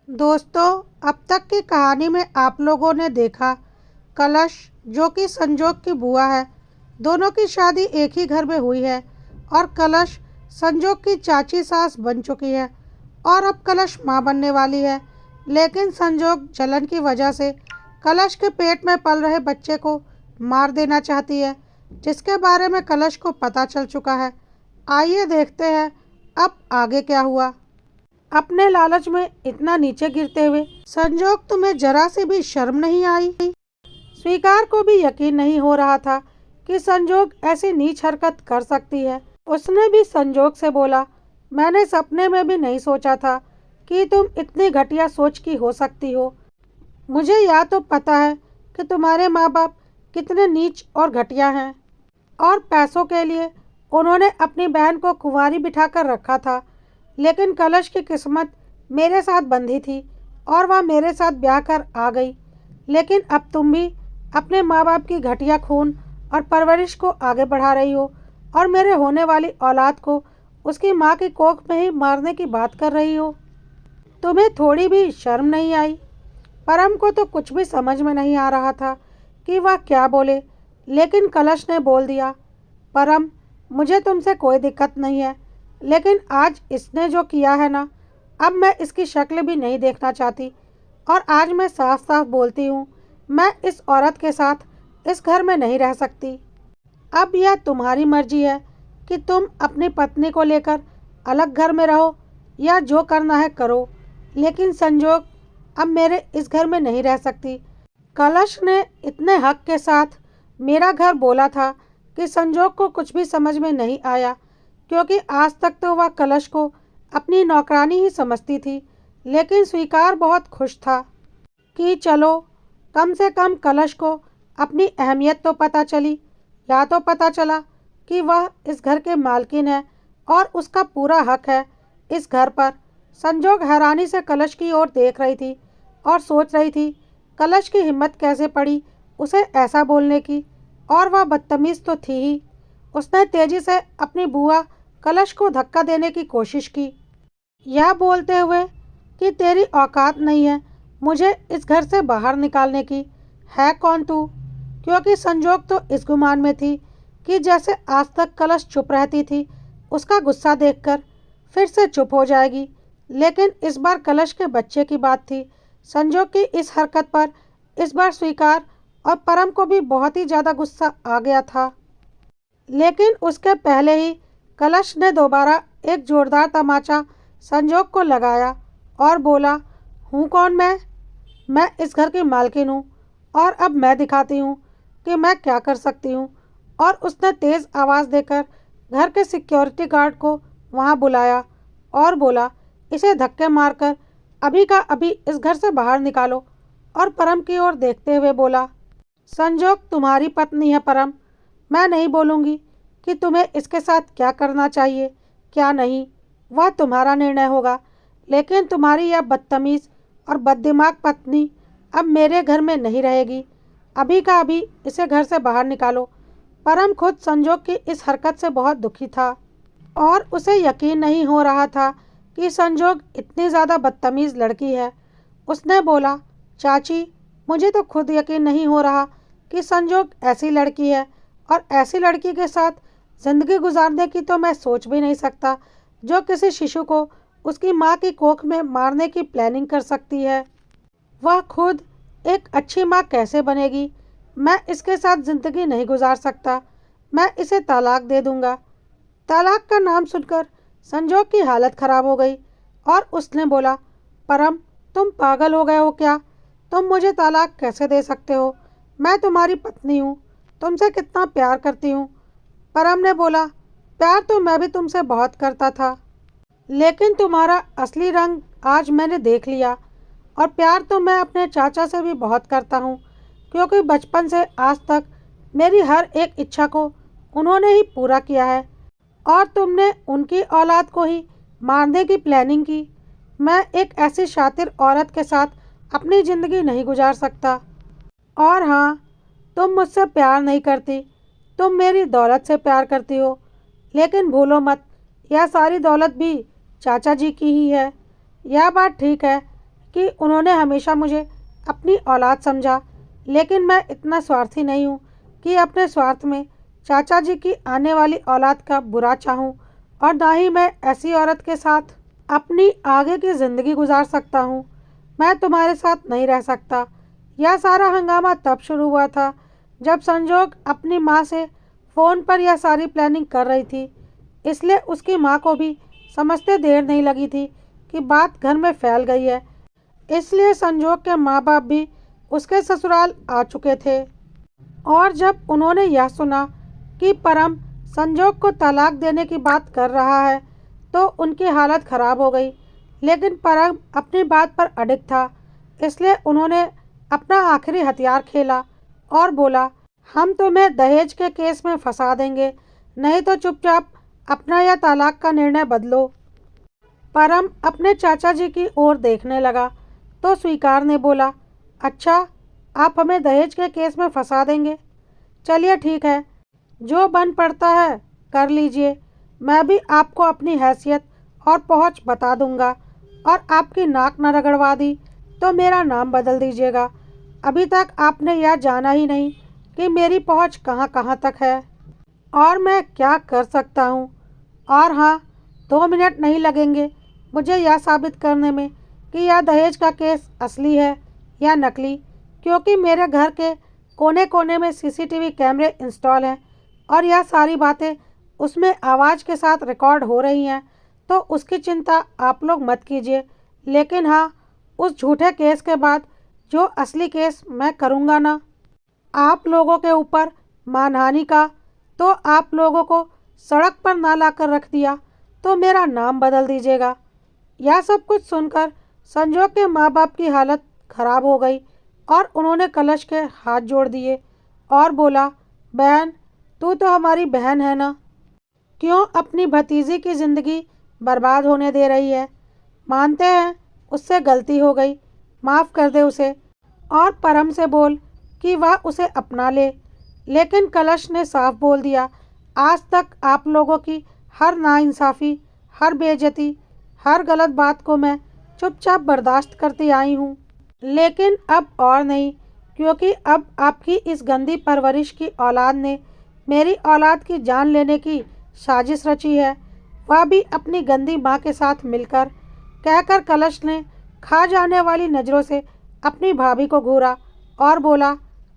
दोस्तों, अब तक की कहानी में आप लोगों ने देखा कलश, जो कि संजोग की बुआ है। दोनों की शादी एक ही घर में हुई है और कलश संजोग की चाची सास बन चुकी है और अब कलश माँ बनने वाली है। लेकिन संजोग जलन की वजह से कलश के पेट में पल रहे बच्चे को मार देना चाहती है, जिसके बारे में कलश को पता चल चुका है। आइए देखते हैं अब आगे क्या हुआ। अपने लालच में इतना नीचे गिरते हुए संजोग तुम्हें जरा से भी शर्म नहीं आई? स्वीकार को भी यकीन नहीं हो रहा था कि संजोग ऐसी नीच हरकत कर सकती है। उसने भी संजोग से बोला, मैंने सपने में भी नहीं सोचा था कि तुम इतनी घटिया सोच की हो सकती हो। मुझे या तो पता है कि तुम्हारे माँ बाप कितने नीच और घटिया हैं और पैसों के लिए उन्होंने अपनी बहन को कुंवारी बिठाकर रखा था, लेकिन कलश की किस्मत मेरे साथ बंधी थी और वह मेरे साथ ब्याह कर आ गई। लेकिन अब तुम भी अपने माँ बाप की घटिया खून और परवरिश को आगे बढ़ा रही हो और मेरे होने वाली औलाद को उसकी माँ की कोख में ही मारने की बात कर रही हो। तुम्हें थोड़ी भी शर्म नहीं आई? परम को तो कुछ भी समझ में नहीं आ रहा था कि वह क्या बोले, लेकिन कलश ने बोल दिया, परम, मुझे तुमसे कोई दिक्कत नहीं है, लेकिन आज इसने जो किया है ना, अब मैं इसकी शक्ल भी नहीं देखना चाहती। और आज मैं साफ साफ बोलती हूँ, मैं इस औरत के साथ इस घर में नहीं रह सकती। अब यह तुम्हारी मर्जी है कि तुम अपनी पत्नी को लेकर अलग घर में रहो या जो करना है करो, लेकिन संजोग अब मेरे इस घर में नहीं रह सकती। कलश ने इतने हक के साथ मेरा घर बोला था कि संजोग को कुछ भी समझ में नहीं आया, क्योंकि आज तक तो वह कलश को अपनी नौकरानी ही समझती थी। लेकिन स्वीकार बहुत खुश था कि चलो, कम से कम कलश को अपनी अहमियत तो पता चली, या तो पता चला कि वह इस घर के मालकिन है और उसका पूरा हक है इस घर पर। संजोग हैरानी से कलश की ओर देख रही थी और सोच रही थी कलश की हिम्मत कैसे पड़ी उसे ऐसा बोलने की, और वह बदतमीज़ तो थी ही। उसने तेजी से अपनी बुआ कलश को धक्का देने की कोशिश की, यह बोलते हुए कि तेरी औकात नहीं है मुझे इस घर से बाहर निकालने की। है कौन तू? क्योंकि संजोग तो इस गुमान में थी कि जैसे आज तक कलश चुप रहती थी, उसका गुस्सा देखकर फिर से चुप हो जाएगी। लेकिन इस बार कलश के बच्चे की बात थी। संजोग की इस हरकत पर इस बार स्वीकार और परम को भी बहुत ही ज़्यादा गुस्सा आ गया था। लेकिन उसके पहले ही कलश ने दोबारा एक जोरदार तमाचा संजोग को लगाया और बोला, हूँ कौन मैं इस घर की मालकिन हूँ और अब मैं दिखाती हूँ कि मैं क्या कर सकती हूँ। और उसने तेज़ आवाज़ देकर घर के सिक्योरिटी गार्ड को वहाँ बुलाया और बोला, इसे धक्के मारकर अभी का अभी इस घर से बाहर निकालो। और परम की ओर देखते हुए बोला, संजोग तुम्हारी पत्नी है परम, मैं नहीं बोलूँगी कि तुम्हें इसके साथ क्या करना चाहिए क्या नहीं, वह तुम्हारा निर्णय होगा। लेकिन तुम्हारी यह बदतमीज़ और बददिमाग पत्नी अब मेरे घर में नहीं रहेगी। अभी का अभी इसे घर से बाहर निकालो। परम खुद संजोग की इस हरकत से बहुत दुखी था और उसे यकीन नहीं हो रहा था कि संजोग इतनी ज़्यादा बदतमीज़ लड़की है। उसने बोला, चाची, मुझे तो खुद यकीन नहीं हो रहा कि संजोग ऐसी लड़की है, और ऐसी लड़की के साथ ज़िंदगी गुजारने की तो मैं सोच भी नहीं सकता, जो किसी शिशु को उसकी माँ की कोख में मारने की प्लानिंग कर सकती है। वह खुद एक अच्छी माँ कैसे बनेगी? मैं इसके साथ ज़िंदगी नहीं गुजार सकता। मैं इसे तलाक दे दूँगा। तलाक का नाम सुनकर संजोग की हालत ख़राब हो गई और उसने बोला, परम, तुम पागल हो गए हो क्या? तुम मुझे तलाक कैसे दे सकते हो? मैं तुम्हारी पत्नी हूँ, तुमसे कितना प्यार करती हूँ। परम ने बोला, प्यार तो मैं भी तुमसे बहुत करता था, लेकिन तुम्हारा असली रंग आज मैंने देख लिया। और प्यार तो मैं अपने चाचा से भी बहुत करता हूँ, क्योंकि बचपन से आज तक मेरी हर एक इच्छा को उन्होंने ही पूरा किया है, और तुमने उनकी औलाद को ही मारने की प्लानिंग की। मैं एक ऐसी शातिर औरत के साथ अपनी ज़िंदगी नहीं गुजार सकता। और हाँ, तुम मुझसे प्यार नहीं करती, तुम मेरी दौलत से प्यार करती हो। लेकिन भूलो मत, यह सारी दौलत भी चाचा जी की ही है। यह बात ठीक है कि उन्होंने हमेशा मुझे अपनी औलाद समझा, लेकिन मैं इतना स्वार्थी नहीं हूँ कि अपने स्वार्थ में चाचा जी की आने वाली औलाद का बुरा चाहूँ, और ना ही मैं ऐसी औरत के साथ अपनी आगे की ज़िंदगी गुजार सकता हूँ। मैं तुम्हारे साथ नहीं रह सकता। यह सारा हंगामा तब शुरू हुआ था जब संजोग अपनी माँ से फ़ोन पर यह सारी प्लानिंग कर रही थी, इसलिए उसकी माँ को भी समझते देर नहीं लगी थी कि बात घर में फैल गई है। इसलिए संजोग के माँ बाप भी उसके ससुराल आ चुके थे, और जब उन्होंने यह सुना कि परम संजोग को तलाक देने की बात कर रहा है तो उनकी हालत ख़राब हो गई। लेकिन परम अपनी बात पर अडिग था, इसलिए उन्होंने अपना आखिरी हथियार खेला और बोला, हम तुम्हें दहेज के केस में फंसा देंगे, नहीं तो चुपचाप अपना या तलाक का निर्णय बदलो। परम अपने चाचा जी की ओर देखने लगा तो स्वीकार ने बोला, अच्छा, आप हमें दहेज के केस में फंसा देंगे? चलिए ठीक है, जो बन पड़ता है कर लीजिए। मैं भी आपको अपनी हैसियत और पहुंच बता दूंगा, और आपकी नाक न रगड़वा दी तो मेरा नाम बदल दीजिएगा। अभी तक आपने यह जाना ही नहीं कि मेरी पहुंच कहां कहां तक है और मैं क्या कर सकता हूं। और हाँ, 2 मिनट नहीं लगेंगे मुझे यह साबित करने में कि यह दहेज का केस असली है या नकली, क्योंकि मेरे घर के कोने कोने में सीसीटीवी कैमरे इंस्टॉल हैं और यह सारी बातें उसमें आवाज़ के साथ रिकॉर्ड हो रही हैं। तो उसकी चिंता आप लोग मत कीजिए। लेकिन हाँ, उस झूठे केस के बाद जो असली केस मैं करूँगा ना आप लोगों के ऊपर, मानहानि का, तो आप लोगों को सड़क पर ना लाकर रख दिया तो मेरा नाम बदल दीजिएगा। यह सब कुछ सुनकर संजोग के माँ बाप की हालत खराब हो गई और उन्होंने कलश के हाथ जोड़ दिए और बोला, बहन, तू तो हमारी बहन है ना, क्यों अपनी भतीजी की ज़िंदगी बर्बाद होने दे रही है? मानते हैं उससे गलती हो गई, माफ़ कर दे उसे, और परम से बोल कि वह उसे अपना ले। लेकिन कलश ने साफ बोल दिया, आज तक आप लोगों की हर नाइंसाफ़ी, हर बेइज्जती, हर गलत बात को मैं चुपचाप बर्दाश्त करती आई हूँ, लेकिन अब और नहीं, क्योंकि अब आपकी इस गंदी परवरिश की औलाद ने मेरी औलाद की जान लेने की साजिश रची है, वह भी अपनी गंदी माँ के साथ मिलकर। कहकर कलश ने खा जाने वाली नज़रों से अपनी भाभी को घूरा और बोला,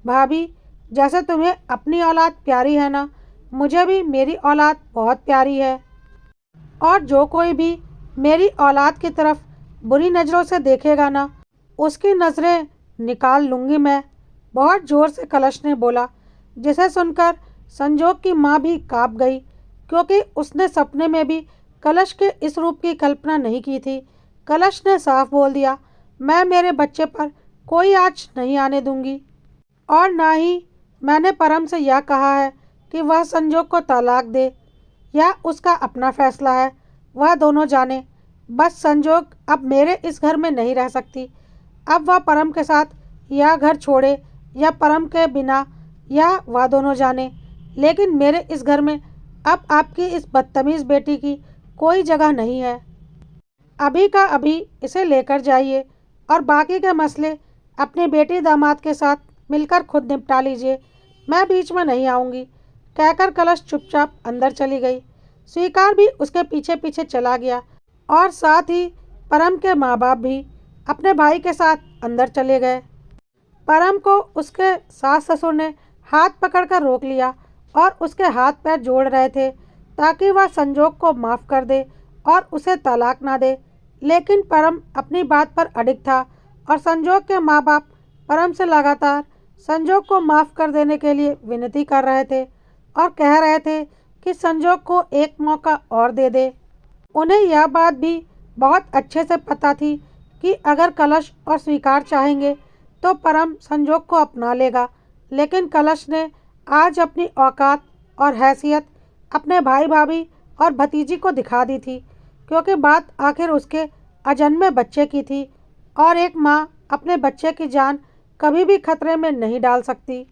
भाभी, जैसे तुम्हें अपनी औलाद प्यारी है ना, मुझे भी मेरी औलाद बहुत प्यारी है, और जो कोई भी मेरी औलाद की तरफ बुरी नज़रों से देखेगा ना, उसकी नज़रें निकाल लूँगी मैं, बहुत ज़ोर से कलश ने बोला, जिसे सुनकर संजोग की माँ भी काँप गई, क्योंकि उसने सपने में भी कलश के इस रूप की कल्पना नहीं की थी। कलश ने साफ बोल दिया, मैं मेरे बच्चे पर कोई आँच नहीं आने दूंगी, और ना ही मैंने परम से यह कहा है कि वह संजोग को तलाक दे। यह उसका अपना फैसला है, वह दोनों जाने। बस संजोग अब मेरे इस घर में नहीं रह सकती। अब वह परम के साथ यह घर छोड़े या परम के बिना, यह वह दोनों जाने, लेकिन मेरे इस घर में अब आपकी इस बदतमीज़ बेटी की कोई जगह नहीं है। अभी का अभी इसे लेकर जाइए और बाकी के मसले अपनी बेटी दामाद के साथ मिलकर खुद निपटा लीजिए, मैं बीच में नहीं आऊँगी। कहकर कलश चुपचाप अंदर चली गई। स्वीकार भी उसके पीछे पीछे चला गया, और साथ ही परम के माँ बाप भी अपने भाई के साथ अंदर चले गए। परम को उसके सास ससुर ने हाथ पकड़कर रोक लिया और उसके हाथ पैर जोड़ रहे थे ताकि वह संजोग को माफ़ कर दे और उसे तलाक ना दे। लेकिन परम अपनी बात पर अडिग था, और संजोग के माँ बाप परम से लगातार संजोग को माफ़ कर देने के लिए विनती कर रहे थे और कह रहे थे कि संजोग को एक मौका और दे दे। उन्हें यह बात भी बहुत अच्छे से पता थी कि अगर कलश और स्वीकार चाहेंगे तो परम संजोग को अपना लेगा, लेकिन कलश ने आज अपनी औकात और हैसियत अपने भाई भाभी और भतीजी को दिखा दी थी, क्योंकि बात आखिर उसके अजन्मे बच्चे की थी, और एक माँ अपने बच्चे की जान कभी भी खतरे में नहीं डाल सकती।